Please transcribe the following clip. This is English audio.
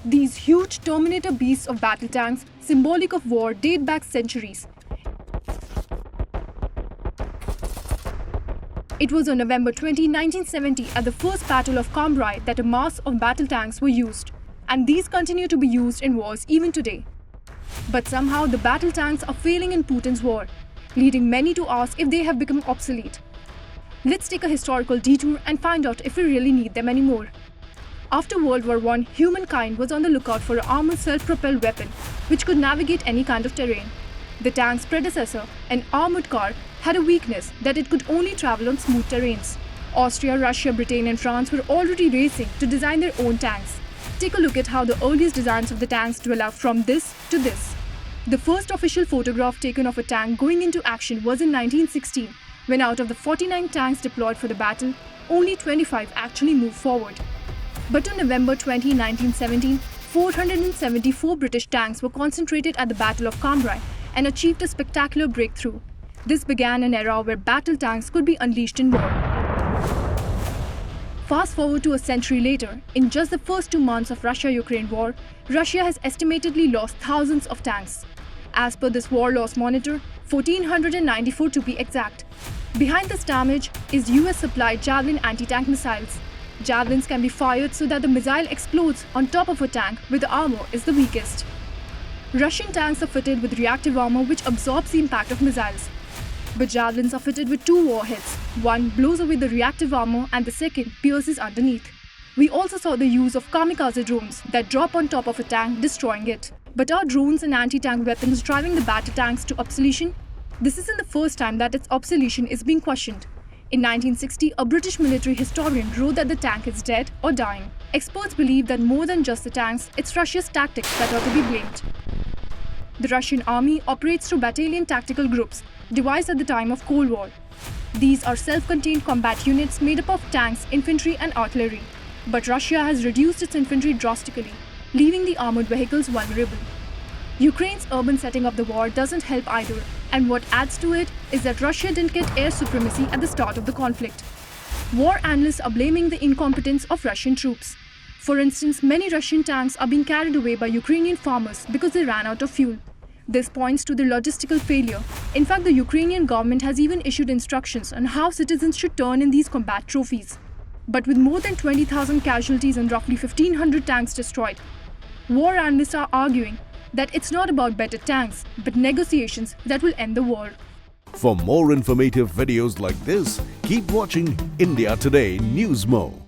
These huge Terminator beasts of battle tanks, symbolic of war, date back centuries. It was on November 20, 1970 at the First Battle of Cambrai that a mass of battle tanks were used. And these continue to be used in wars even today. But somehow the battle tanks are failing in Putin's war, leading many to ask if they have become obsolete. Let's take a historical detour and find out if we really need them anymore. After World War I, humankind was on the lookout for an armored self-propelled weapon which could navigate any kind of terrain. The tank's predecessor, an armored car, had a weakness that it could only travel on smooth terrains. Austria, Russia, Britain and France were already racing to design their own tanks. Take a look at how the earliest designs of the tanks developed from this to this. The first official photograph taken of a tank going into action was in 1916, when out of the 49 tanks deployed for the battle, only 25 actually moved forward. But on November 20, 1917, 474 British tanks were concentrated at the Battle of Cambrai and achieved a spectacular breakthrough. This began an era where battle tanks could be unleashed in war. Fast forward to a century later, in just the first 2 months of Russia-Ukraine war, Russia has estimatedly lost thousands of tanks. As per this war loss monitor, 1,494 to be exact. Behind this damage is US-supplied Javelin anti-tank missiles. Javelins can be fired so that the missile explodes on top of a tank where the armor is the weakest. Russian tanks are fitted with reactive armor which absorbs the impact of missiles. But Javelins are fitted with 2 warheads. One blows away the reactive armor and the second pierces underneath. We also saw the use of kamikaze drones that drop on top of a tank, destroying it. But are drones and anti-tank weapons driving the battle tanks to obsolescence? This isn't the first time that its obsolescence is being questioned. In 1960, a British military historian wrote that the tank is dead or dying. Experts believe that more than just the tanks, it's Russia's tactics that are to be blamed. The Russian army operates through battalion tactical groups, devised at the time of Cold War. These are self-contained combat units made up of tanks, infantry and artillery. But Russia has reduced its infantry drastically, leaving the armored vehicles vulnerable. Ukraine's urban setting of the war doesn't help either, and what adds to it is that Russia didn't get air supremacy at the start of the conflict. War analysts are blaming the incompetence of Russian troops. For instance, many Russian tanks are being carried away by Ukrainian farmers because they ran out of fuel. This points to the logistical failure. In fact, the Ukrainian government has even issued instructions on how citizens should turn in these combat trophies. But with more than 20,000 casualties and roughly 1,500 tanks destroyed, war analysts are arguing that it's not about better tanks, but negotiations that will end the war. For more informative videos like this, keep watching India Today News Mo.